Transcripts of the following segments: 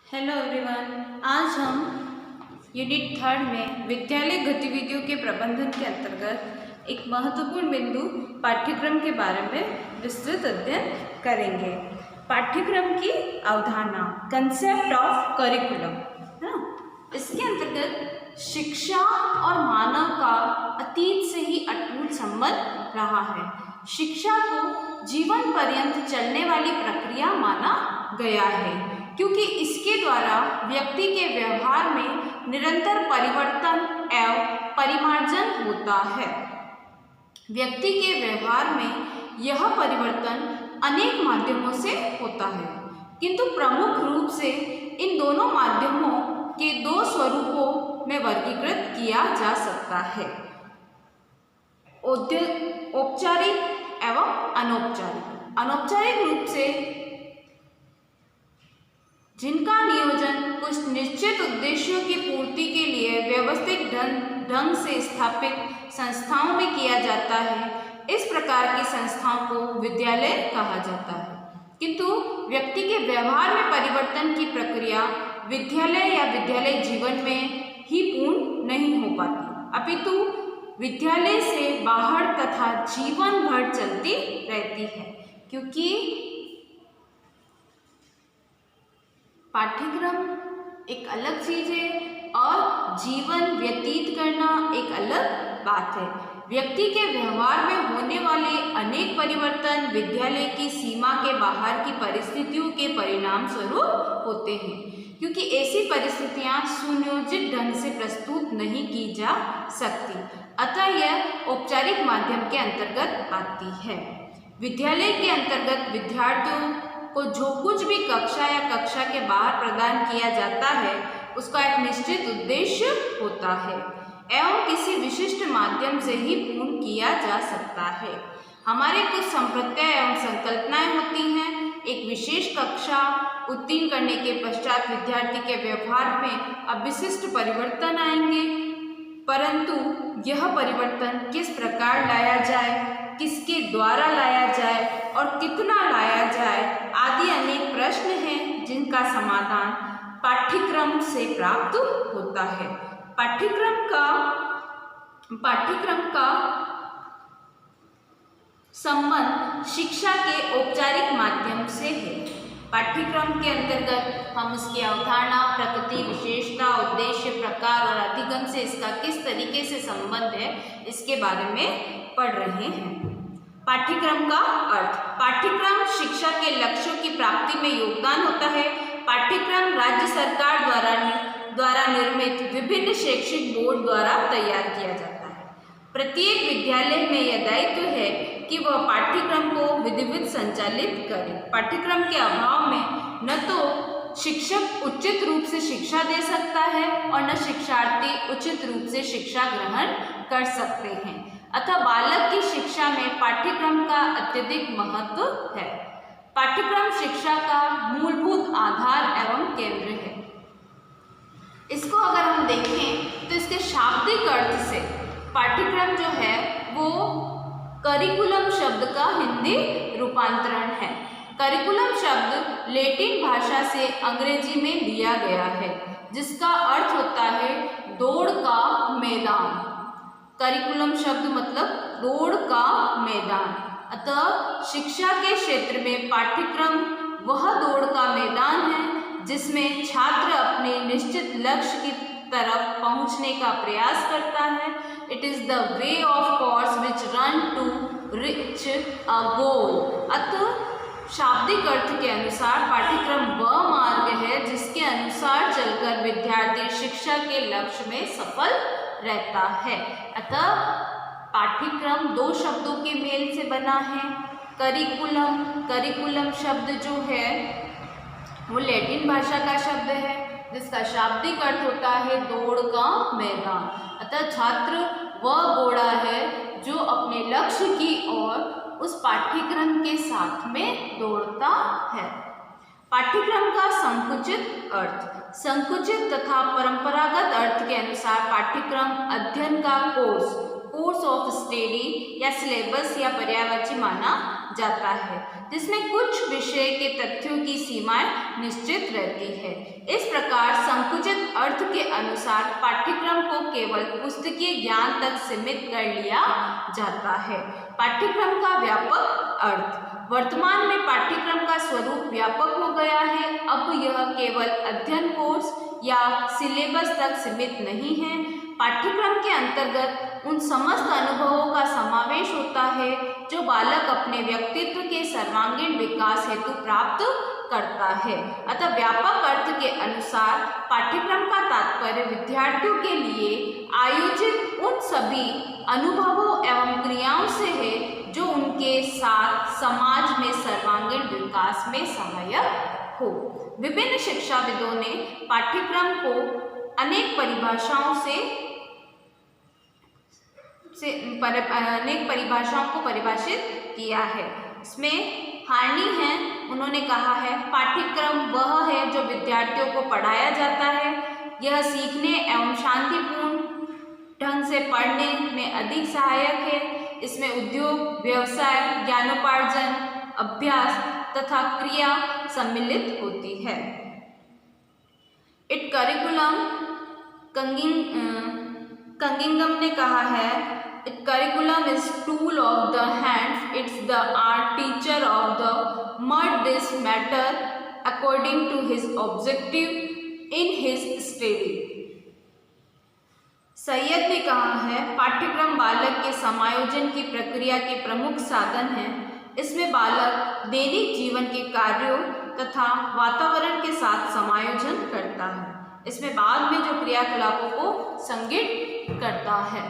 Hello everyone, आज हम unit 3 में विद्यालय गतिविधियों के प्रबंधन के अंतर्गत एक महत्वपूर्ण बिंदु पाठ्यक्रम के बारे में विस्तृत अध्ययन करेंगे। पाठ्यक्रम की अवधारणा, कंसेप्ट ऑफ करिकुलम, है ना। इसके अंतर्गत शिक्षा और मानव का अतीत से ही अटूट संबंध रहा है। शिक्षा को जीवन पर्यंत चलने वाली प्रक्रिया माना गया है, क्योंकि इसके द्वारा व्यक्ति के व्यवहार में निरंतर परिवर्तन एवं परिमार्जन होता है। व्यक्ति के व्यवहार में यह परिवर्तन अनेक माध्यमों से होता है, किंतु प्रमुख रूप से इन दोनों माध्यमों के दो स्वरूपों में वर्गीकृत किया जा सकता है, औपचारिक एवं अनौपचारिक। अनौपचारिक रूप से जिनका नियोजन कुछ निश्चित उद्देश्यों की पूर्ति के लिए व्यवस्थित ढंग से स्थापित संस्थाओं में किया जाता है, इस प्रकार की संस्थाओं को विद्यालय कहा जाता है। किंतु व्यक्ति के व्यवहार में परिवर्तन की प्रक्रिया विद्यालय या विद्यालय जीवन में ही पूर्ण नहीं हो पाती, अपितु विद्यालय से बाहर तथा जीवन भर चलती रहती है, क्योंकि पाठ्यक्रम एक अलग चीज़ है और जीवन व्यतीत करना एक अलग बात है। व्यक्ति के व्यवहार में होने वाले अनेक परिवर्तन विद्यालय की सीमा के बाहर की परिस्थितियों के परिणाम स्वरूप होते हैं, क्योंकि ऐसी परिस्थितियां सुनियोजित ढंग से प्रस्तुत नहीं की जा सकती, अतः यह औपचारिक माध्यम के अंतर्गत आती है। विद्यालय के अंतर्गत विद्यार्थियों को जो कुछ भी कक्षा या कक्षा के बाहर प्रदान किया जाता है, उसका एक निश्चित उद्देश्य होता है एवं किसी विशिष्ट माध्यम से ही पूर्ण किया जा सकता है। हमारे कुछ संप्रदाय एवं संकल्पनाएं होती हैं। एक विशेष कक्षा उत्तीर्ण करने के पश्चात विद्यार्थी के व्यवहार में अब विशिष्ट परिवर्तन आएंगे, परंतु यह परिवर्तन किस प्रकार लाया जाए, किसके द्वारा लाया जाए और कितना लाया जाए आदि अनेक प्रश्न हैं, जिनका समाधान पाठ्यक्रम से प्राप्त होता है। पाठ्यक्रम का संबंध शिक्षा के औपचारिक माध्यम से है। पाठ्यक्रम के अंतर्गत हम उसकी अवधारणा, प्रकृति, विशेषता, उद्देश्य, प्रकार और अधिगम से इसका किस तरीके से संबंध है, इसके बारे में पढ़ रहे हैं। पाठ्यक्रम का अर्थ, पाठ्यक्रम शिक्षा के लक्ष्यों की प्राप्ति में योगदान होता है। पाठ्यक्रम राज्य सरकार द्वारा निर्मित विभिन्न शैक्षिक बोर्ड द्वारा तैयार किया जाता है। प्रत्येक विद्यालय में यह दायित्व है कि वह पाठ्यक्रम को विधिवत संचालित करे। पाठ्यक्रम के अभाव में न तो शिक्षक उचित रूप से शिक्षा दे सकता है और न शिक्षार्थी उचित रूप से शिक्षा ग्रहण कर सकते हैं, अतः बालक की शिक्षा में पाठ्यक्रम का अत्यधिक महत्व है। पाठ्यक्रम शिक्षा का मूलभूत आधार एवं केंद्र है। इसको अगर हम देखें तो इसके शाब्दिक अर्थ से पाठ्यक्रम जो है वो करिकुलम शब्द का हिंदी रूपांतरण है। करिकुलम शब्द लैटिन भाषा से अंग्रेजी में लिया गया है, जिसका अर्थ होता है दौड़ का मैदान। करिकुलम शब्द मतलब दौड़ का मैदान, अतः शिक्षा के क्षेत्र में पाठ्यक्रम वह दौड़ का मैदान है जिसमें छात्र अपने निश्चित लक्ष्य की तरफ पहुंचने का प्रयास करता है। It is the way of course which run to reach a goal. अतः शाब्दिक अर्थ के अनुसार पाठ्यक्रम वह मार्ग है जिसके अनुसार चलकर विद्यार्थी शिक्षा के लक्ष्य में सफल रहता है। अतः पाठ्यक्रम दो शब्दों के मेल से बना है। करिकुलम शब्द जो है वो लैटिन भाषा का शब्द है, जिसका शाब्दिक अर्थ होता है दौड़ का मैदान। अतः छात्र वह घोड़ा है जो अपने लक्ष्य की ओर उस पाठ्यक्रम के साथ में दौड़ता है। पाठ्यक्रम का संकुचित अर्थ, संकुचित तथा परंपरागत अर्थ के अनुसार पाठ्यक्रम अध्ययन का कोर्स ऑफ स्टडी या सिलेबस या पर्यायवाची माना जाता है, जिसमें कुछ विषय के तथ्यों की सीमाएं निश्चित रहती है। इस प्रकार संकुचित अर्थ के अनुसार पाठ्यक्रम को केवल पुस्तकीय ज्ञान तक सीमित कर लिया जाता है। पाठ्यक्रम का व्यापक अर्थ। वर्तमान में पाठ्यक्रम का स्वरूप व्यापक हो गया है। अब यह केवल अध्ययन कोर्स या सिलेबस तक सीमित नहीं है। पाठ्यक्रम के अंतर्गत उन समस्त अनुभवों का समावेश होता है जो बालक अपने व्यक्तित्व के सर्वांगीण विकास हेतु प्राप्त करता है। अतः व्यापक अर्थ के अनुसार पाठ्यक्रम का तात्पर्य विद्यार्थियों के लिए आयोजित उन सभी अनुभवों एवं क्रियाओं से है जो उनके साथ समाज में सर्वांगीण विकास में सहायक हो। विभिन्न शिक्षाविदों ने पाठ्यक्रम को अनेक परिभाषाओं को परिभाषित किया है। इसमें हार्नी है, उन्होंने कहा है पाठ्यक्रम वह है जो विद्यार्थियों को पढ़ाया जाता है। यह सीखने एवं शांतिपूर्ण ढंग से पढ़ने में अधिक सहायक है। इसमें उद्योग, व्यवसाय, ज्ञानोपार्जन, अभ्यास तथा क्रिया सम्मिलित होती है। इट करिकुलम कंगिंगम ने कहा है, it curriculum is tool of the hands, it's the art teacher of the mud this matter according to his objective in his study. Syed ने कहा है पाठ्यक्रम बालक के समायोजन की प्रक्रिया के प्रमुख साधन है। इसमें बालक दैनिक जीवन के कार्यों तथा वातावरण के साथ समायोजन करता है। इसमें बाद में जो क्रियाकलापों को संगठित करता है।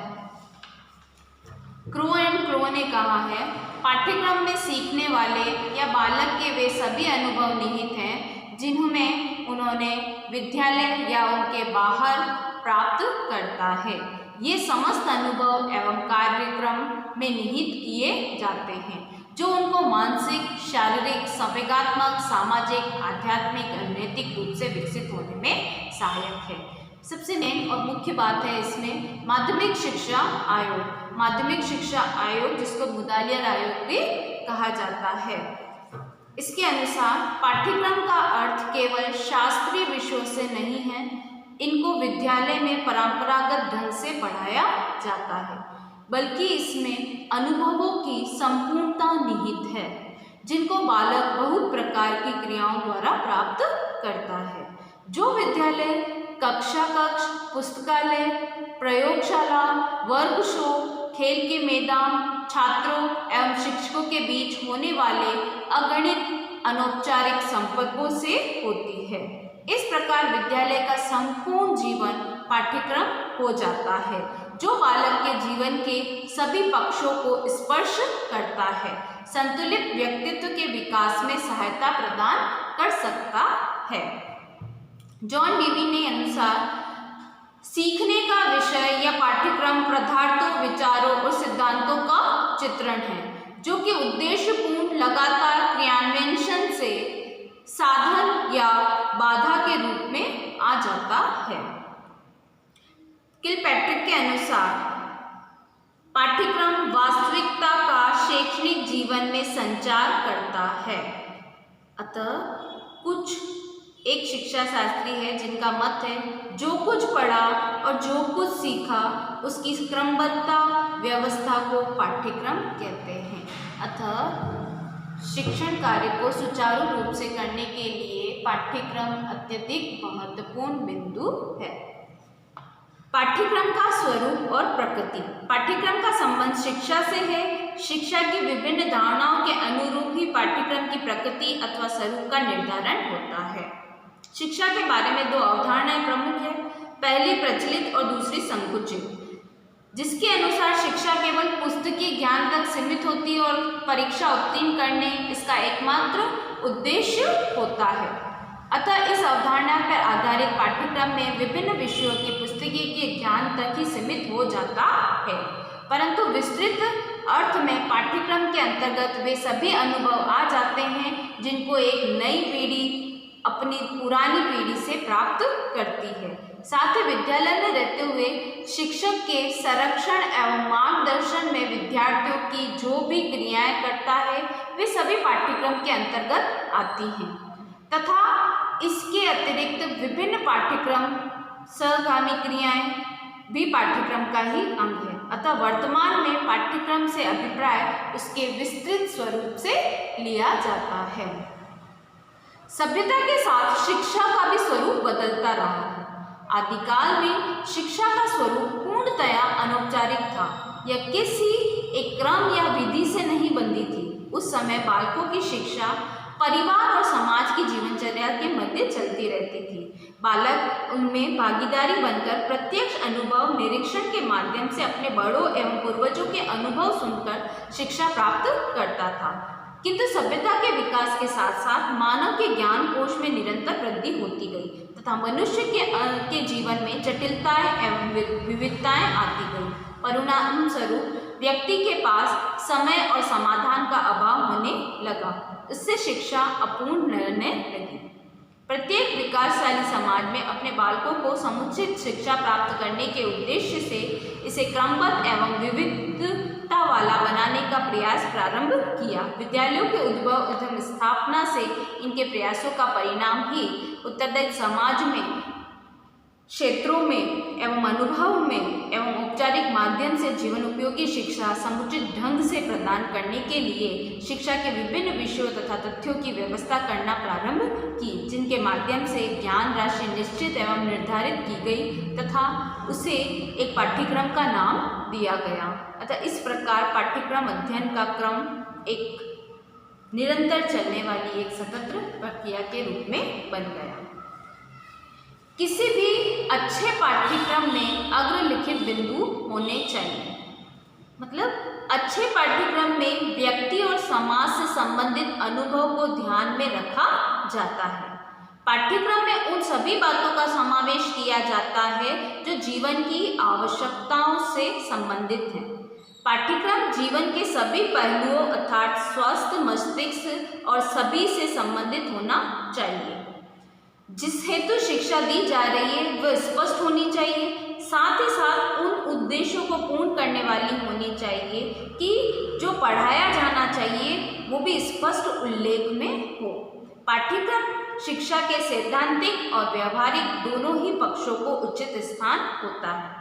क्रो एंड क्रो ने कहा है पाठ्यक्रम में सीखने वाले या बालक के वे सभी अनुभव निहित हैं जिन्हें उन्होंने विद्यालय या उनके बाहर प्राप्त करता है। ये समस्त अनुभव एवं कार्यक्रम में निहित किए जाते हैं जो उनको मानसिक, शारीरिक, संवेगात्मक, सामाजिक, आध्यात्मिक और नैतिक रूप से विकसित होने में सहायक है। सबसे मेन और मुख्य बात है इसमें माध्यमिक शिक्षा आयोग। माध्यमिक शिक्षा आयोग जिसको मुदालियर आयोग भी कहा जाता है, इसके अनुसार पाठ्यक्रम का अर्थ केवल शास्त्रीय विषयों से नहीं है। इनको विद्यालय में परंपरागत ढंग से पढ़ाया जाता है, बल्कि इसमें अनुभवों की संपूर्णता निहित है जिनको बालक बहुत प्रकार की क्रियाओं द्वारा प्राप्त करता है। जो विद्यालय कक्षा कक्ष, पुस्तकालय, प्रयोगशाला, वर्कशॉप, खेल के मैदान, छात्रों एवं शिक्षकों के बीच होने वाले अगणित अनौपचारिक संपर्कों से होती है। इस प्रकार विद्यालय का संपूर्ण जीवन पाठ्यक्रम हो जाता है जो बालक के जीवन के सभी पक्षों को स्पर्श करता है, संतुलित व्यक्तित्व के विकास में सहायता प्रदान कर सकता है। जॉन डीवी ने अनुसार सीखने का विषय या पाठ्यक्रम पदार्थों, विचारों और सिद्धांतों का चित्रण है जो कि उद्देश्यपूर्ण लगातार क्रियान्वयन से साधन या बाधा के रूप में आ जाता है। किलपैट्रिक के अनुसार पाठ्यक्रम वास्तविकता का शैक्षणिक जीवन में संचार करता है। अतः एक शिक्षा शास्त्री है जिनका मत है जो कुछ पढ़ा और जो कुछ सीखा उसकी क्रमबद्धता व्यवस्था को पाठ्यक्रम कहते हैं। अतः शिक्षण कार्य को सुचारू रूप से करने के लिए पाठ्यक्रम अत्यधिक महत्वपूर्ण बिंदु है। पाठ्यक्रम का स्वरूप और प्रकृति। पाठ्यक्रम का संबंध शिक्षा से है। शिक्षा की विभिन्न धारणाओं के अनुरूप ही पाठ्यक्रम की प्रकृति अथवा स्वरूप का निर्धारण होता है। शिक्षा के बारे में दो अवधारणाएं प्रमुख है। पहली प्रचलित और दूसरी संकुचित, जिसके अनुसार शिक्षा केवल पुस्तकीय ज्ञान तक सीमित होती है और परीक्षा उत्तीर्ण करने इसका एकमात्र उद्देश्य होता है। अतः इस अवधारणा पर आधारित पाठ्यक्रम में विभिन्न विषयों के पुस्तकीय ज्ञान तक ही सीमित हो जाता है, परंतु विस्तृत अर्थ में पाठ्यक्रम के अंतर्गत वे सभी अनुभव आ जाते हैं जिनको एक नई पीढ़ी अपनी पुरानी पीढ़ी से प्राप्त करती है। साथ ही विद्यालय में रहते हुए शिक्षक के संरक्षण एवं मार्गदर्शन में विद्यार्थियों की जो भी क्रियाएं करता है वे सभी पाठ्यक्रम के अंतर्गत आती हैं तथा इसके अतिरिक्त विभिन्न पाठ्यक्रम सहगामी क्रियाएं भी पाठ्यक्रम का ही अंग है। अतः वर्तमान में पाठ्यक्रम से अभिप्राय उसके विस्तृत स्वरूप से लिया जाता है। सभ्यता के साथ शिक्षा का भी स्वरूप बदलता रहा है। आदिकाल में शिक्षा का स्वरूप पूर्णतया अनौपचारिक था। यह किसी एक क्रम या विधि से नहीं बंधी थी। उस समय बालकों की शिक्षा परिवार और समाज की जीवनचर्या के मध्य चलती रहती थी। बालक उनमें भागीदारी बनकर प्रत्यक्ष अनुभव निरीक्षण के माध्यम से अपने बड़ों एवं पूर्वजों के अनुभव सुनकर शिक्षा प्राप्त करता था। किंतु सभ्यता के विकास के साथ साथ मानव के ज्ञान कोश में निरंतर वृद्धि होती गई तथा मनुष्य के जीवन में जटिलताएं एवं विविधताएं आती गई। परिणाम स्वरूप व्यक्ति के पास समय और समाधान का अभाव होने लगा। इससे शिक्षा अपूर्ण रहने लगी। प्रत्येक विकासशाली समाज में अपने बालकों को समुचित शिक्षा प्राप्त करने के उद्देश्य से इसे क्रमबद्ध एवं विविधता वाला बनाने का प्रयास प्रारंभ किया। विद्यालयों के उद्भव एवं स्थापना से इनके प्रयासों का परिणाम ही उत्तरदायी समाज में क्षेत्रों में एवं अनुभव में एवं औपचारिक माध्यम से जीवन उपयोगी शिक्षा समुचित ढंग से प्रदान करने के लिए शिक्षा के विभिन्न विषयों तथा तथ्यों की व्यवस्था करना प्रारंभ की, जिनके माध्यम से ज्ञान राशि निश्चित एवं निर्धारित की गई तथा उसे एक पाठ्यक्रम का नाम दिया गया। अतः इस प्रकार पाठ्यक्रम अध्ययन का क्रम एक निरंतर चलने वाली एक स्वतंत्र प्रक्रिया के रूप में बन गया। किसी भी अच्छे पाठ्यक्रम में अग्रलिखित बिंदु होने चाहिए। मतलब अच्छे पाठ्यक्रम में व्यक्ति और समाज से संबंधित अनुभव को ध्यान में रखा जाता है। पाठ्यक्रम में उन सभी बातों का समावेश किया जाता है जो जीवन की आवश्यकताओं से संबंधित हैं। पाठ्यक्रम जीवन के सभी पहलुओं अर्थात स्वस्थ मस्तिष्क और सभी से संबंधित होना चाहिए। जिस हेतु शिक्षा दी जा रही है वह स्पष्ट होनी चाहिए, साथ ही साथ उन उद्देश्यों को पूर्ण करने वाली होनी चाहिए कि जो पढ़ाया जाना चाहिए वो भी स्पष्ट उल्लेख में हो। पाठ्यक्रम शिक्षा के सैद्धांतिक और व्यवहारिक दोनों ही पक्षों को उचित स्थान होता है,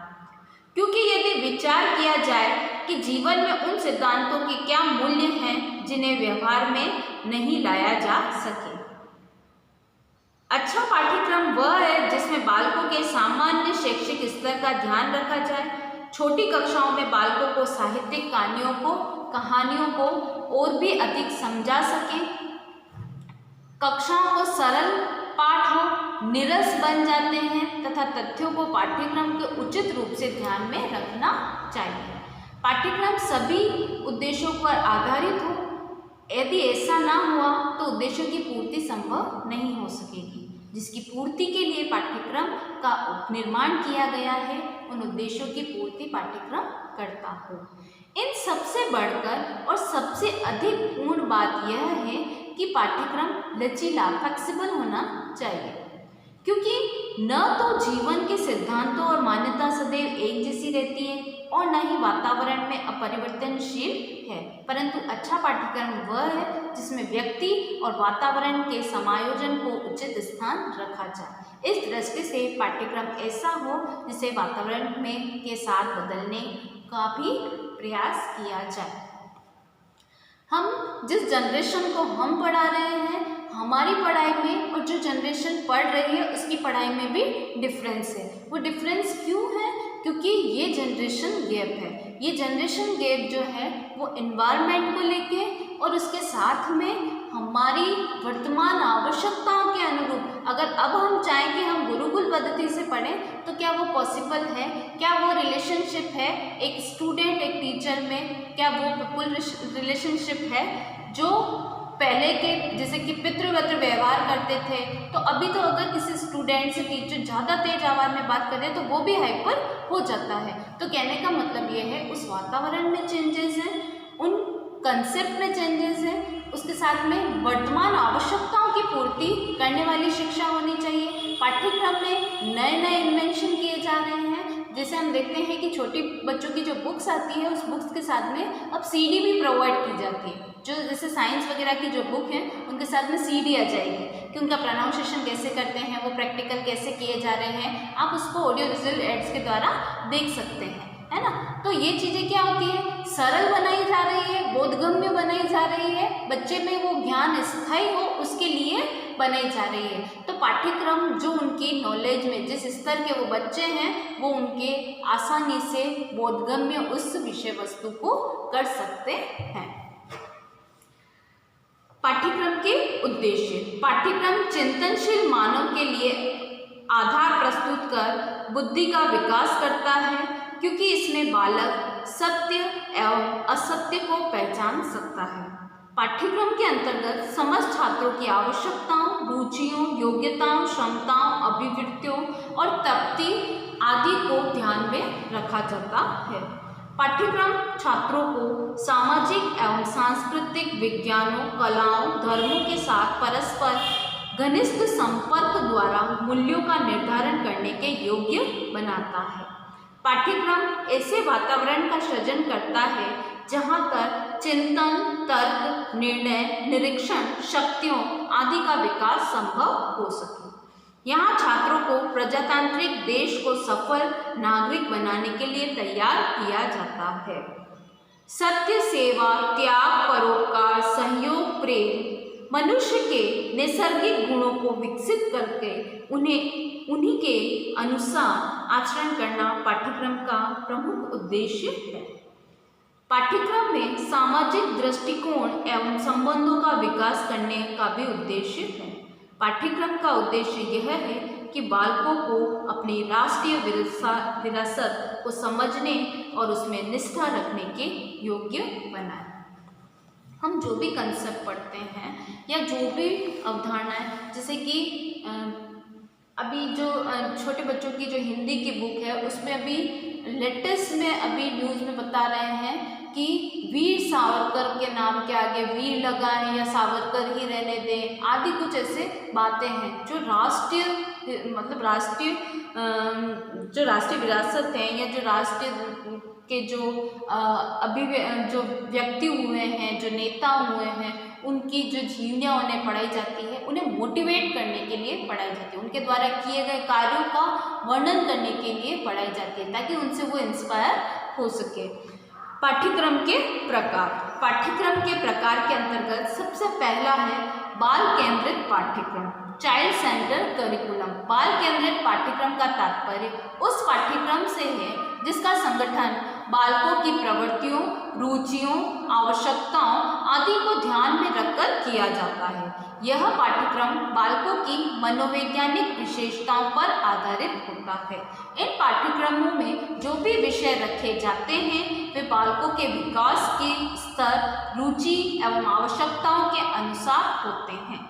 क्योंकि यदि विचार किया जाए कि जीवन में उन सिद्धांतों के क्या मूल्य हैं जिन्हें व्यवहार में नहीं लाया जा सके। अच्छा पाठ्यक्रम वह है जिसमें बालकों के सामान्य शैक्षिक स्तर का ध्यान रखा जाए। छोटी कक्षाओं में बालकों को साहित्यिक कहानियों को और भी अधिक समझा सकें। कक्षाओं को सरल पाठ हो, निरस बन जाते हैं तथा तथ्यों को पाठ्यक्रम के उचित रूप से ध्यान में रखना चाहिए। पाठ्यक्रम सभी उद्देश्यों पर आधारित हो। यदि ऐसा ना हुआ तो उद्देश्यों की पूर्ति संभव नहीं हो सकेगी। जिसकी पूर्ति के लिए पाठ्यक्रम का निर्माण किया गया है उन उद्देश्यों की पूर्ति पाठ्यक्रम करता हो। इन सबसे बढ़कर और सबसे अधिक पूर्ण बात यह है कि पाठ्यक्रम लचीला फ्लेक्सिबल होना चाहिए, क्योंकि न तो जीवन के सिद्धांतों और मान्यता सदैव एक जैसी रहती है और न ही वातावरण में अपरिवर्तनशील है, परंतु अच्छा पाठ्यक्रम वह है जिसमें व्यक्ति और वातावरण के समायोजन को उचित स्थान रखा जाए। इस दृष्टि से पाठ्यक्रम ऐसा हो जिसे वातावरण में के साथ बदलने का भी प्रयास किया जाए। हम जिस जनरेशन को हम पढ़ा रहे हैं, हमारी पढ़ाई में और जो जनरेशन पढ़ रही है उसकी पढ़ाई में भी डिफरेंस है। वो डिफरेंस क्यों है? क्योंकि ये जनरेशन गैप है। ये जनरेशन गैप जो है वो एनवायरनमेंट को लेके और उसके साथ में हमारी वर्तमान आवश्यकताओं के अनुरूप, अगर अब हम चाहें कि हम गुरुकुल पद्धति से पढ़ें तो क्या वो पॉसिबल है? क्या वो रिलेशनशिप है एक स्टूडेंट एक टीचर में? क्या वो पीपुल रिलेशनशिप है जो पहले के जैसे कि पितृव्रत व्यवहार करते थे? तो अभी तो अगर किसी स्टूडेंट से टीचर ज़्यादा तेज आवाज़ में बात करे तो वो भी हाइपर हो जाता है। तो कहने का मतलब ये है उस वातावरण में चेंजेस हैं, उन कंसेप्ट में चेंजेस हैं, उसके साथ में वर्तमान आवश्यकताओं की पूर्ति करने वाली शिक्षा होनी चाहिए। पाठ्यक्रम में नए नए इन्वेंशन किए जा रहे हैं जैसे हम देखते हैं कि छोटे बच्चों की जो बुक्स आती है उस बुक्स के साथ में अब सीडी भी प्रोवाइड की जाती है। जो जैसे साइंस वगैरह की जो बुक है उनके साथ में सीडी आ जाएगी कि उनका प्रोनाउंसिएशन कैसे करते हैं, वो प्रैक्टिकल कैसे किए जा रहे हैं, आप उसको ऑडियो विजुअल एड्स के द्वारा देख सकते हैं, है ना। तो ये चीज़ें क्या होती है, सरल बनाई जा रही है, बोधगम्य बनाई जा रही है, बच्चे में वो ज्ञान स्थायी हो उसके लिए बनाई जा रही है। तो पाठ्यक्रम जो उनकी नॉलेज में जिस स्तर के वो बच्चे हैं वो उनके आसानी से बोधगम्य उस विषय वस्तु को कर सकते हैं। पाठ्यक्रम के उद्देश्य। पाठ्यक्रम चिंतनशील मानव के लिए आधार प्रस्तुत कर बुद्धि का विकास करता है, क्योंकि इसमें बालक सत्य एवं असत्य को पहचान सकता है। पाठ्यक्रम के अंतर्गत समस्त छात्रों की आवश्यकताओं, रुचियों, योग्यताओं, क्षमताओं, अभिवृत्तियों और तृप्ति आदि को ध्यान में रखा जाता है। पाठ्यक्रम छात्रों को सामाजिक एवं सांस्कृतिक विज्ञानों, कलाओं, धर्मों के साथ परस्पर घनिष्ठ संपर्क द्वारा मूल्यों का निर्धारण करने के योग्य बनाता है। पाठ्यक्रम ऐसे वातावरण का सृजन करता है जहाँ पर चिंतन, तर्क, निर्णय, निरीक्षण शक्तियों आदि का विकास संभव हो सके। यहाँ छात्रों को प्रजातांत्रिक देश को सफल नागरिक बनाने के लिए तैयार किया जाता है। सत्य, सेवा, त्याग, परोपकार, सहयोग, प्रेम मनुष्य के नैसर्गिक गुणों को विकसित करके उन्हीं के अनुसार आचरण करना पाठ्यक्रम का प्रमुख उद्देश्य है। पाठ्यक्रम में सामाजिक दृष्टिकोण एवं संबंधों का विकास करने का भी उद्देश्य है। पाठ्यक्रम का उद्देश्य यह है कि बालकों को अपनी राष्ट्रीय विरासत को समझने और उसमें निष्ठा रखने के योग्य बनाए। हम जो भी कंसेप्ट पढ़ते हैं या जो भी अवधारणाएं, जैसे कि अभी जो छोटे बच्चों की जो हिंदी की बुक है उसमें अभी लेटेस्ट में अभी न्यूज़ में बता रहे हैं कि वीर सावरकर के नाम के आगे वीर लगाएं या सावरकर ही रहने दें आदि कुछ ऐसे बातें हैं जो राष्ट्रीय विरासत है या जो राष्ट्रीय के जो जो व्यक्ति हुए हैं, जो नेता हुए हैं, उनकी जो जीवनियाँ उन्हें पढ़ाई जाती है, उन्हें मोटिवेट करने के लिए पढ़ाई जाती है, उनके द्वारा किए गए कार्यों का वर्णन करने के लिए पढ़ाई जाती है ताकि उनसे वो इंस्पायर हो सके। पाठ्यक्रम के प्रकार। पाठ्यक्रम के प्रकार के अंतर्गत सबसे पहला है बाल केंद्रित पाठ्यक्रम, चाइल्ड सेंटर करिकुलम। बाल केंद्रित पाठ्यक्रम का तात्पर्य उस पाठ्यक्रम से है जिसका संगठन बालकों की प्रवृत्तियों, रुचियों, आवश्यकताओं आदि को ध्यान में रखकर किया जाता है। यह पाठ्यक्रम बालकों की मनोवैज्ञानिक विशेषताओं पर आधारित होता है। इन पाठ्यक्रमों में जो भी विषय रखे जाते हैं वे बालकों के विकास के स्तर, रुचि एवं आवश्यकताओं के अनुसार होते हैं।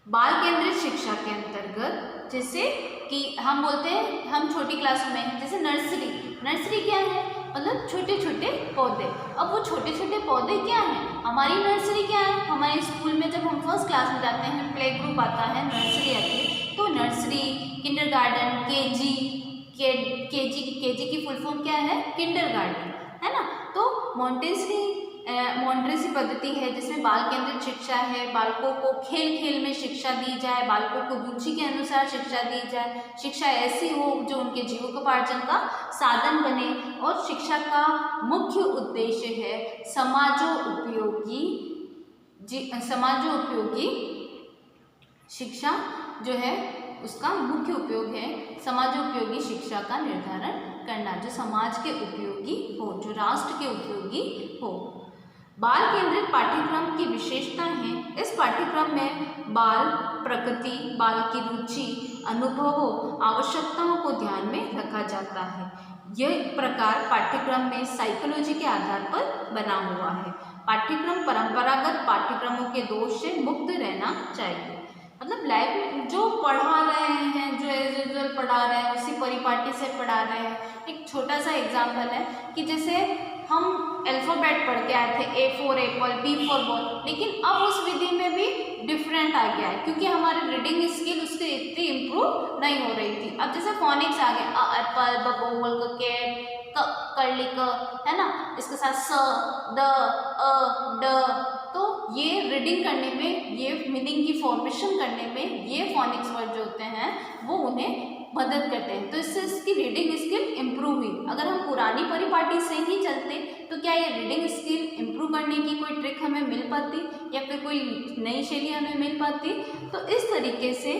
बाल केंद्रित शिक्षा के अंतर्गत जैसे कि हम बोलते हैं, हम छोटी क्लास में जैसे नर्सरी क्या है, मतलब छोटे छोटे पौधे। अब वो छोटे छोटे पौधे क्या हैं, हमारी नर्सरी क्या है, हमारे स्कूल में जब हम फर्स्ट क्लास में जाते हैं प्ले ग्रुप आता है, नर्सरी आती है, तो नर्सरी, किंडरगार्टन, केजी की फुल फॉर्म क्या है, किंडरगार्टन, है ना। तो मॉन्टेसरी पद्धति है जिसमें बाल केंद्रित शिक्षा है, बालकों को खेल खेल में शिक्षा दी जाए, बालकों को रुचि के अनुसार शिक्षा दी जाए, शिक्षा ऐसी हो जो उनके जीविकोपार्जन का साधन बने, और शिक्षा का मुख्य उद्देश्य है समाजोपयोगी शिक्षा जो है उसका मुख्य उपयोग है समाजोपयोगी शिक्षा का निर्धारण करना, जो समाज के उपयोगी हो, जो राष्ट्र के उपयोगी हो। बाल केंद्रित पाठ्यक्रम की विशेषता है, इस पाठ्यक्रम में बाल प्रकृति, बाल की रुचि, अनुभवों, आवश्यकताओं को ध्यान में रखा जाता है। यह प्रकार पाठ्यक्रम में साइकोलॉजी के आधार पर बना हुआ है। पाठ्यक्रम परंपरागत पाठ्यक्रमों के दोष से मुक्त रहना चाहिए। मतलब लाइफ जो पढ़ा रहे हैं, जो एज यूजुअल पढ़ा रहे हैं उसी परिपाटी से पढ़ा रहे हैं। एक छोटा सा एग्जाम्पल है कि जैसे हम अल्फ़ाबेट पढ़ के आए थे, A for Apple, B for ball, लेकिन अब उस विधि में भी डिफरेंट आ गया है क्योंकि हमारे रीडिंग रीडिंग स्किल उसकी इतनी इम्प्रूव नहीं हो रही थी। अब जैसे फोनिक्स आ गए, अ एप्पल, ब बबूल, क कैट, क करली क, है ना, इसके साथ स, द, अ, ड, तो ये रीडिंग करने में, ये मीनिंग की फॉर्मेशन करने में ये फोनिक्स वर्ड जो होते हैं वो उन्हें मदद करते हैं। तो इससे इसकी रीडिंग स्किल इम्प्रूव हुई। अगर हम पुरानी परिपाटी से ही चलते तो क्या ये रीडिंग स्किल इम्प्रूव करने की कोई ट्रिक हमें मिल पाती या फिर कोई नई शैली हमें मिल पाती? तो इस तरीके से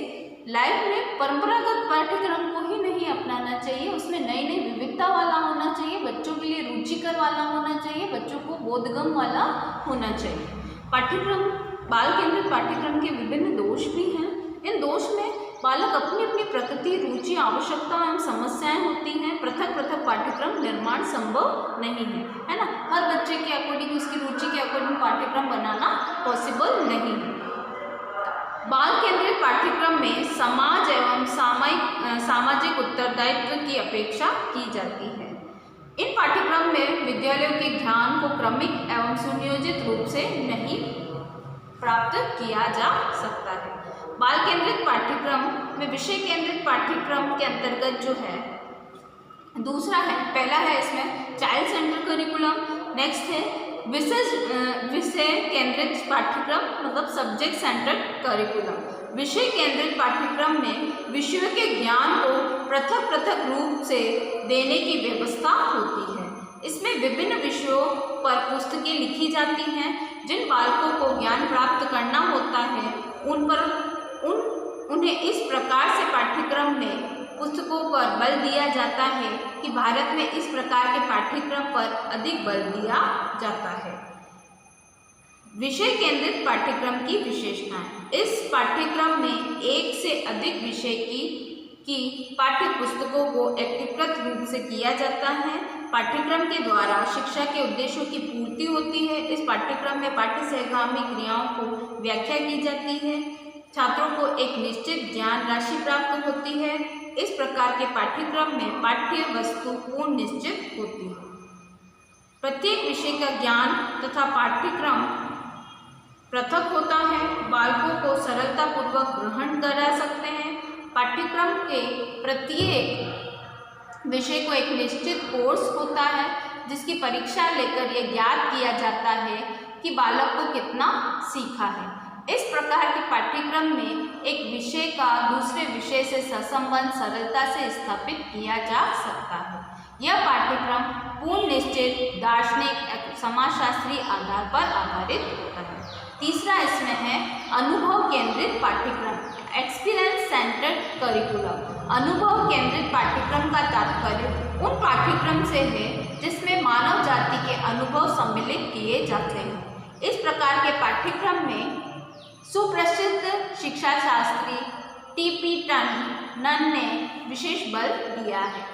लाइफ में परंपरागत पाठ्यक्रम को ही नहीं अपनाना चाहिए, उसमें नई नई विविधता वाला होना चाहिए, बच्चों के लिए रुचिकर वाला होना चाहिए, बच्चों को बोधगम्य वाला होना चाहिए। पाठ्यक्रम, बाल केंद्रित पाठ्यक्रम के विभिन्न दोष भी हैं। इन दोष में बालक अपनी अपनी प्रकृति, रुचि, आवश्यकता एवं समस्याएं होती हैं। पृथक पृथक पाठ्यक्रम निर्माण संभव नहीं है ना। हर बच्चे के अकॉर्डिंग, उसकी रुचि के अकॉर्डिंग पाठ्यक्रम बनाना पॉसिबल नहीं है। बाल केंद्रित पाठ्यक्रम में समाज एवं सामाजिक उत्तरदायित्व की अपेक्षा की जाती है। इन पाठ्यक्रम में विद्यालयों के ज्ञान को क्रमिक एवं सुनियोजित रूप से नहीं प्राप्त किया जा सकता है। बाल केंद्रित पाठ्यक्रम में विषय केंद्रित पाठ्यक्रम के अंतर्गत जो है दूसरा है, पहला है इसमें चाइल्ड सेंटर करिकुलम, नेक्स्ट है विषय केंद्रित पाठ्यक्रम, मतलब सब्जेक्ट सेंटर्ड करिकुलम। विषय केंद्रित पाठ्यक्रम में विषयों के ज्ञान को पृथक पृथक रूप से देने की व्यवस्था होती है। इसमें विभिन्न विषयों पर पुस्तकें लिखी जाती हैं। जिन बालकों को ज्ञान प्राप्त करना होता है उन्हें इस प्रकार से पाठ्यक्रम में पुस्तकों पर बल दिया जाता है कि भारत में इस प्रकार के पाठ्यक्रम पर अधिक बल दिया जाता है। विषय केंद्रित पाठ्यक्रम की विशेषताएं। इस पाठ्यक्रम में एक से अधिक विषय की पाठ्य पुस्तकों को एकीकृत रूप से किया जाता है। पाठ्यक्रम के द्वारा शिक्षा के उद्देश्यों की पूर्ति होती है। इस पाठ्यक्रम में पाठ्य सहगामी क्रियाओं को व्याख्या की जाती है। छात्रों को एक निश्चित ज्ञान राशि प्राप्त होती है। इस प्रकार के पाठ्यक्रम में पाठ्य वस्तु पूर्ण निश्चित होती है। प्रत्येक विषय का ज्ञान तथा पाठ्यक्रम पृथक होता है। बालकों को सरलतापूर्वक ग्रहण करा सकते हैं। पाठ्यक्रम के प्रत्येक विषय को एक निश्चित कोर्स होता है जिसकी परीक्षा लेकर यह ज्ञात किया जाता है कि बालक को कितना सीखा है। इस प्रकार के पाठ्यक्रम में एक विषय का दूसरे विषय से सहसंबंध सरलता से स्थापित किया जा सकता है। यह पाठ्यक्रम पूर्ण निश्चित दार्शनिक समाजशास्त्री आधार पर आधारित होता है। तीसरा इसमें है अनुभव केंद्रित पाठ्यक्रम, एक्सपीरियंस सेंटर्ड करिकुलम। अनुभव केंद्रित पाठ्यक्रम का तात्पर्य उन पाठ्यक्रम से है जिसमें मानव जाति के अनुभव सम्मिलित किए जाते हैं। इस प्रकार के पाठ्यक्रम में सुप्रसिद्ध शिक्षा शास्त्री टी.पी. टंडन ने विशेष बल दिया है।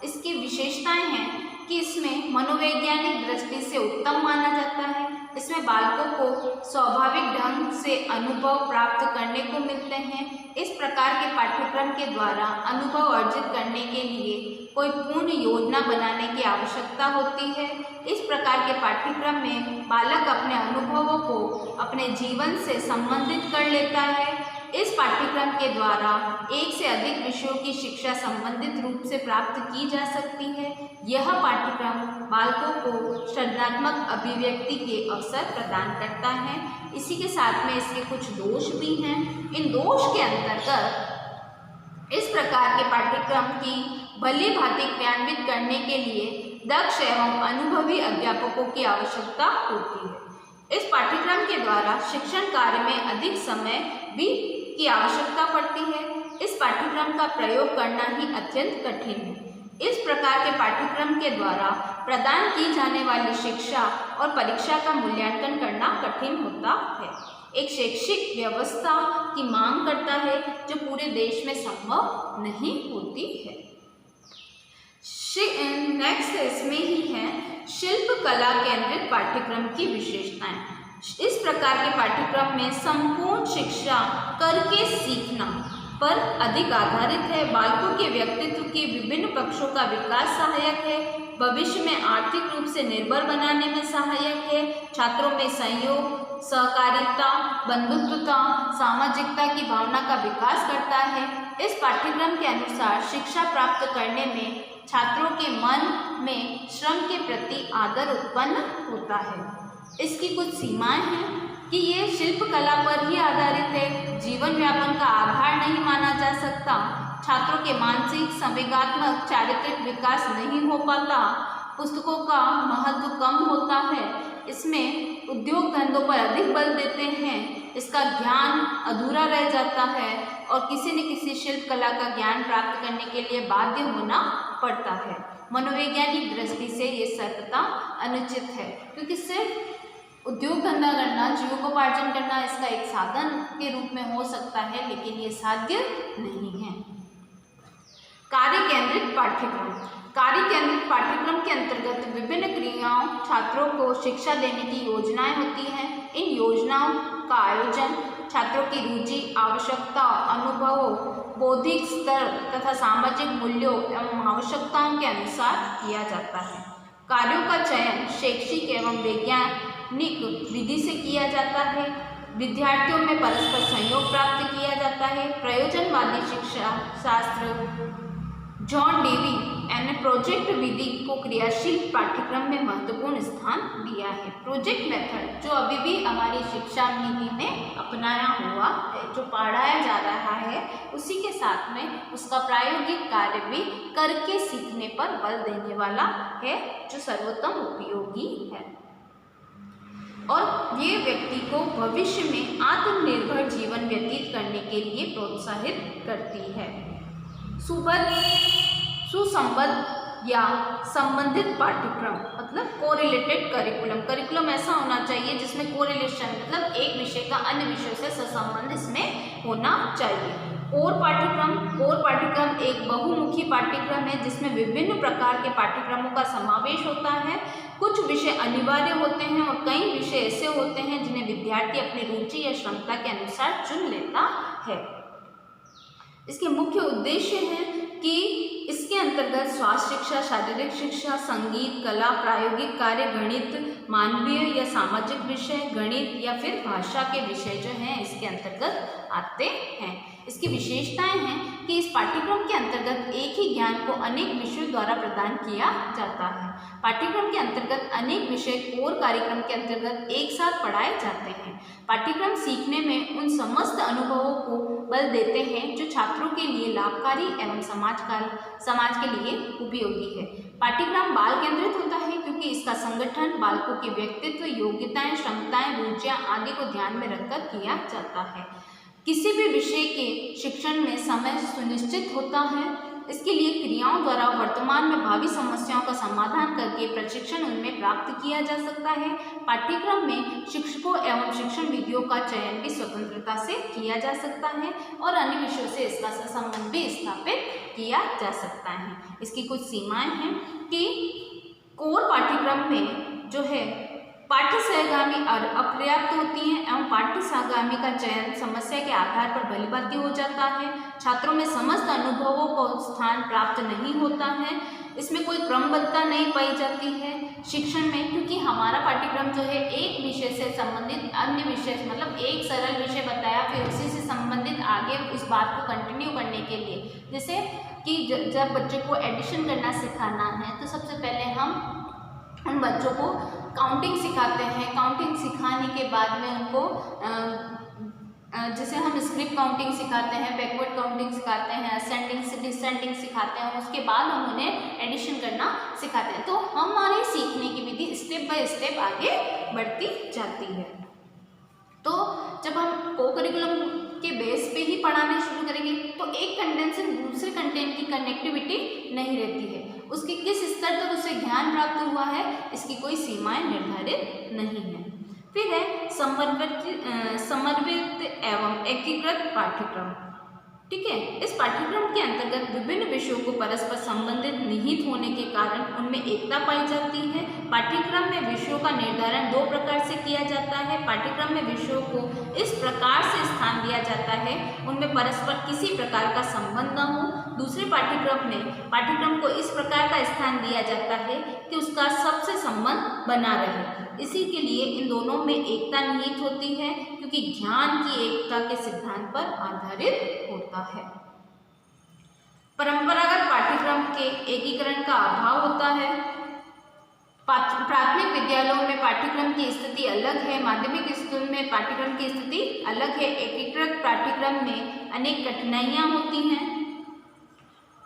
इसकी विशेषताएं हैं कि इसमें मनोवैज्ञानिक दृष्टि से उत्तम माना जाता है। इसमें बालकों को स्वाभाविक ढंग से अनुभव प्राप्त करने को मिलते हैं। इस प्रकार के पाठ्यक्रम के द्वारा अनुभव अर्जित करने के लिए कोई पूर्ण योजना बनाने की आवश्यकता होती है। इस प्रकार के पाठ्यक्रम में बालक अपने अनुभवों को अपने जीवन से संबंधित कर लेता है। इस पाठ्यक्रम के द्वारा एक से अधिक विषयों की शिक्षा संबंधित रूप से प्राप्त की जा सकती है। यह पाठ्यक्रम बालकों को सृजनात्मक अभिव्यक्ति के अवसर प्रदान करता है। इसी के साथ में इसके कुछ दोष भी हैं। इन दोष के अंतर्गत इस प्रकार के पाठ्यक्रम की भली भांति क्रियान्वित करने के लिए दक्ष एवं अनुभवी अध्यापकों की आवश्यकता होती है। इस पाठ्यक्रम के द्वारा शिक्षण कार्य में अधिक समय भी की आवश्यकता पड़ती है। इस पाठ्यक्रम का प्रयोग करना ही अत्यंत कठिन है। इस प्रकार के पाठ्यक्रम के द्वारा प्रदान की जाने वाली शिक्षा और परीक्षा का मूल्यांकन करना कठिन होता है। एक शैक्षिक व्यवस्था की मांग करता है जो पूरे देश में संभव नहीं होती है। नेक्स्ट इसमें ही है शिल्प कला केंद्रित पाठ्यक्रम की विशेषताएं। इस प्रकार के पाठ्यक्रम में संपूर्ण शिक्षा करके सीखना पर अधिक आधारित है। बालकों के व्यक्तित्व के विभिन्न पक्षों का विकास सहायक है। भविष्य में आर्थिक रूप से निर्भर बनाने में सहायक है। छात्रों में संयोग, सहकारिता, बंधुत्वता, सामाजिकता की भावना का विकास करता है। इस पाठ्यक्रम के अनुसार शिक्षा प्राप्त करने में छात्रों के मन में श्रम के प्रति आदर उत्पन्न होता है। इसकी कुछ सीमाएं हैं कि ये शिल्प कला पर ही आधारित है, जीवन व्यापन का आधार नहीं माना जा सकता, छात्रों के मानसिक, संवेगात्मक, चारित्रिक विकास नहीं हो पाता, पुस्तकों का महत्व कम होता है, इसमें उद्योग धंधों पर अधिक बल देते हैं, इसका ज्ञान अधूरा रह जाता है और किसी न किसी शिल्प कला का ज्ञान प्राप्त करने के लिए बाध्य होना पड़ता है। मनोवैज्ञानिक दृष्टि से ये सर्वथा अनुचित है, क्योंकि सिर्फ उद्योग धंधा करना, जीविकोपार्जन करना इसका एक साधन के रूप में हो सकता है, लेकिन ये साध्य नहीं है। कार्य केंद्रित पाठ्यक्रम। कार्य केंद्रित पाठ्यक्रम के अंतर्गत विभिन्न क्रियाओं छात्रों को शिक्षा देने की योजनाएं होती हैं। इन योजनाओं का आयोजन छात्रों की रुचि, आवश्यकता, अनुभवों, बौद्धिक स्तर तथा सामाजिक मूल्यों एवं आवश्यकताओं के अनुसार किया जाता है। कार्यों का चयन शैक्षिक एवं वैज्ञानिक विधि से किया जाता है। विद्यार्थियों में परस्पर सहयोग प्राप्त किया जाता है। प्रयोजनवादी शिक्षा शास्त्र जॉन डेवी ने प्रोजेक्ट विधि को क्रियाशील पाठ्यक्रम में महत्वपूर्ण स्थान दिया है। प्रोजेक्ट मेथड जो अभी भी हमारी शिक्षा नीति में अपनाया हुआ है, जो पढ़ाया जा रहा है, उसी के साथ में उसका प्रायोगिक कार्य भी करके सीखने पर बल देने वाला है, जो सर्वोत्तम उपयोगी है और ये व्यक्ति को भविष्य में आत्मनिर्भर जीवन व्यतीत करने के लिए प्रोत्साहित करती है। सुसंबद्ध या संबंधित पाठ्यक्रम मतलब कोरिलेटेड करिकुलम। करिकुलम ऐसा होना चाहिए जिसमें कोरिलेशन मतलब एक विषय का अन्य विषय से संबंध इसमें होना चाहिए। कोर पाठ्यक्रम एक बहुमुखी पाठ्यक्रम है जिसमें विभिन्न प्रकार के पाठ्यक्रमों का समावेश होता है। कुछ विषय अनिवार्य होते हैं और कई विषय ऐसे होते हैं जिन्हें विद्यार्थी अपनी रुचि या क्षमता के अनुसार चुन लेता है। इसके मुख्य उद्देश्य हैं कि इसके अंतर्गत स्वास्थ्य शिक्षा, शारीरिक शिक्षा, संगीत, कला, प्रायोगिक कार्य, गणित, मानवीय या सामाजिक विषय, गणित या फिर भाषा के विषय जो हैं इसके अंतर्गत आते हैं। इसकी विशेषताएं हैं कि इस पाठ्यक्रम के अंतर्गत एक ही ज्ञान को अनेक विषयों द्वारा प्रदान किया जाता है। पाठ्यक्रम के अंतर्गत अनेक विषय कोर कार्यक्रम के अंतर्गत एक साथ पढ़ाए जाते हैं। पाठ्यक्रम सीखने में उन समस्त अनुभवों को बल देते हैं जो छात्रों के लिए लाभकारी एवं समाज के लिए उपयोगी है। पाठ्यक्रम बाल केंद्रित होता है क्योंकि इसका संगठन बालकों के व्यक्तित्व, योग्यताएं, क्षमताएं, रुचियां आदि को ध्यान में रखकर किया जाता है। किसी भी विषय के शिक्षण में समय सुनिश्चित होता है। इसके लिए क्रियाओं द्वारा वर्तमान में भावी समस्याओं का समाधान करके प्रशिक्षण उनमें प्राप्त किया जा सकता है। पाठ्यक्रम में शिक्षकों एवं शिक्षण विधियों का चयन भी स्वतंत्रता से किया जा सकता है और अन्य विषयों से इसका संबंध भी स्थापित किया जा सकता है। इसकी कुछ सीमाएं हैं कि कोर पाठ्यक्रम में जो है पाठ्य सहगामी अपर्याप्त होती हैं एवं पाठ्य सहगामी का चयन समस्या के आधार पर भलीभांति हो जाता है। छात्रों में समस्त अनुभवों को स्थान प्राप्त नहीं होता है। इसमें कोई क्रमबद्धता नहीं पाई जाती है शिक्षण में, क्योंकि हमारा पाठ्यक्रम जो है एक विषय से संबंधित अन्य विषय मतलब एक सरल विषय बताया फिर उसी से संबंधित आगे उस बात को कंटिन्यू करने के लिए, जैसे कि जब बच्चे को एडिशन करना सिखाना है तो सबसे पहले हम उन बच्चों को काउंटिंग सिखाते हैं। काउंटिंग सिखाने के बाद में उनको जैसे हम स्क्रिप्ट काउंटिंग सिखाते हैं, बैकवर्ड काउंटिंग सिखाते हैं, असेंडिंग से डिसेंडिंग सिखाते हैं, उसके बाद हम उन्हें एडिशन करना सिखाते हैं। तो हमारे सीखने की विधि स्टेप बाय स्टेप आगे बढ़ती जाती है। तो जब हम को करिकुलम के बेस पे ही पढ़ाने शुरू करेंगे तो एक कंटेंट से दूसरे कंटेंट की कनेक्टिविटी नहीं रहती है। उसके किस स्तर तक उसे ज्ञान प्राप्त हुआ है इसकी कोई सीमाएं निर्धारित नहीं है। फिर है समन्वित एवं एकीकृत पाठ्यक्रम। ठीक है, इस पाठ्यक्रम के अंतर्गत विभिन्न विषयों को परस्पर संबंधित निहित होने के कारण उनमें एकता पाई जाती है। पाठ्यक्रम में विषयों का निर्धारण दो प्रकार से किया जाता है। पाठ्यक्रम में विषयों को इस प्रकार से स्थान दिया जाता है उनमें परस्पर किसी प्रकार का संबंध न हो। दूसरे पाठ्यक्रम को इस प्रकार का स्थान दिया जाता है कि उसका सबसे संबंध बना रहे। इसी के लिए इन दोनों में एकता निहित होती है, क्योंकि ज्ञान की एकता के सिद्धांत पर आधारित होता है। परंपरागत पाठ्यक्रम के एकीकरण का अभाव होता है। प्राथमिक विद्यालयों में पाठ्यक्रम की स्थिति अलग है, माध्यमिक स्कूल में पाठ्यक्रम की स्थिति अलग है। एकीकृत पाठ्यक्रम में अनेक कठिनाइयाँ होती हैं।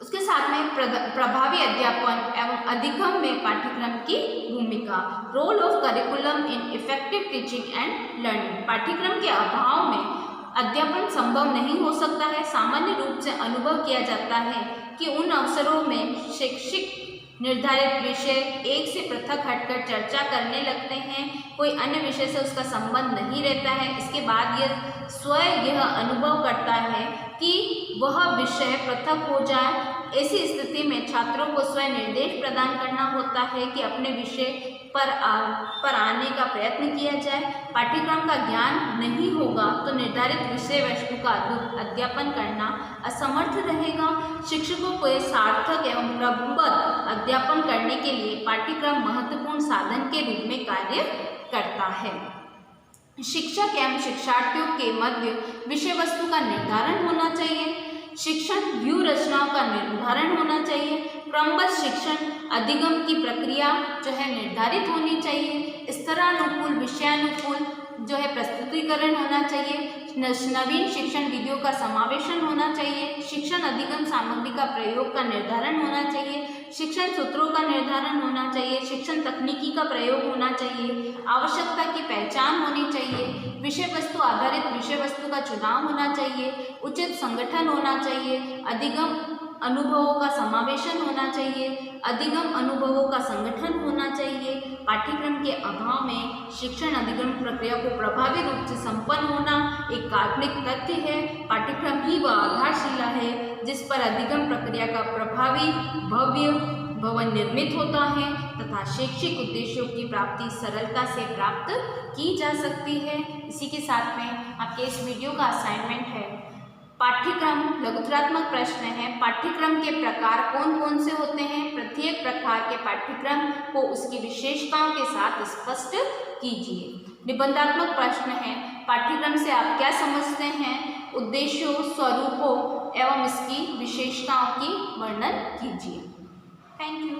उसके साथ में प्रभावी अध्यापन एवं अधिगम में पाठ्यक्रम की भूमिका, role of curriculum in effective teaching and learning. पाठ्यक्रम के अभाव में अध्यापन संभव नहीं हो सकता है। सामान्य रूप से अनुभव किया जाता है कि उन अवसरों में शिक्षक निर्धारित विषय एक से पृथक हटकर चर्चा करने लगते हैं, कोई अन्य विषय से उसका संबंध नहीं रहता है। इसके बाद यह स्वयं यह अनुभव करता है कि वह विषय पृथक हो जाए। ऐसी स्थिति में छात्रों को स्वयं निर्देश प्रदान करना होता है कि अपने विषय पर आने का प्रयत्न किया जाए। पाठ्यक्रम का ज्ञान नहीं होगा तो निर्धारित विषय वस्तु का अध्यापन करना असमर्थ रहेगा। शिक्षकों को सार्थक एवं प्रबुद्ध अध्यापन करने के लिए पाठ्यक्रम महत्वपूर्ण साधन के रूप में कार्य करता है। शिक्षक एवं शिक्षार्थियों के मध्य विषय वस्तु का निर्धारण होना चाहिए। शिक्षण व्यूह रचनाओं का निर्धारण होना चाहिए। क्रमबद्ध शिक्षण अधिगम की प्रक्रिया जो है निर्धारित होनी चाहिए। स्तरानुकूल विषयानुकूल जो है प्रस्तुतिकरण होना चाहिए। नवीन शिक्षण विधियों का समावेशन होना चाहिए। शिक्षण अधिगम सामग्री का प्रयोग का निर्धारण होना चाहिए। शिक्षण सूत्रों का निर्धारण होना चाहिए। शिक्षण तकनीकी का प्रयोग होना चाहिए। आवश्यकता की पहचान होनी चाहिए। विषय वस्तु आधारित विषय वस्तु का चुनाव होना चाहिए। उचित संगठन होना चाहिए। अधिगम अनुभवों का समावेशन होना चाहिए। अधिगम अनुभवों का संगठन होना चाहिए। पाठ्यक्रम के अभाव में शिक्षण अधिगम प्रक्रिया को प्रभावी रूप से संपन्न होना एक काल्पनिक तथ्य है। पाठ्यक्रम ही वह आधारशिला है जिस पर अधिगम प्रक्रिया का प्रभावी भव्य भवन निर्मित होता है तथा शैक्षिक उद्देश्यों की प्राप्ति सरलता से प्राप्त की जा सकती है। इसी के साथ में आपके इस वीडियो का असाइनमेंट है पाठ्यक्रम लघुत्रात्मक प्रश्न है। पाठ्यक्रम के प्रकार कौन कौन से होते हैं? प्रत्येक प्रकार के पाठ्यक्रम को उसकी विशेषताओं के साथ स्पष्ट कीजिए। निबंधात्मक प्रश्न है, पाठ्यक्रम से आप क्या समझते हैं? उद्देश्यों, स्वरूपों एवं इसकी विशेषताओं की वर्णन कीजिए। Thank you.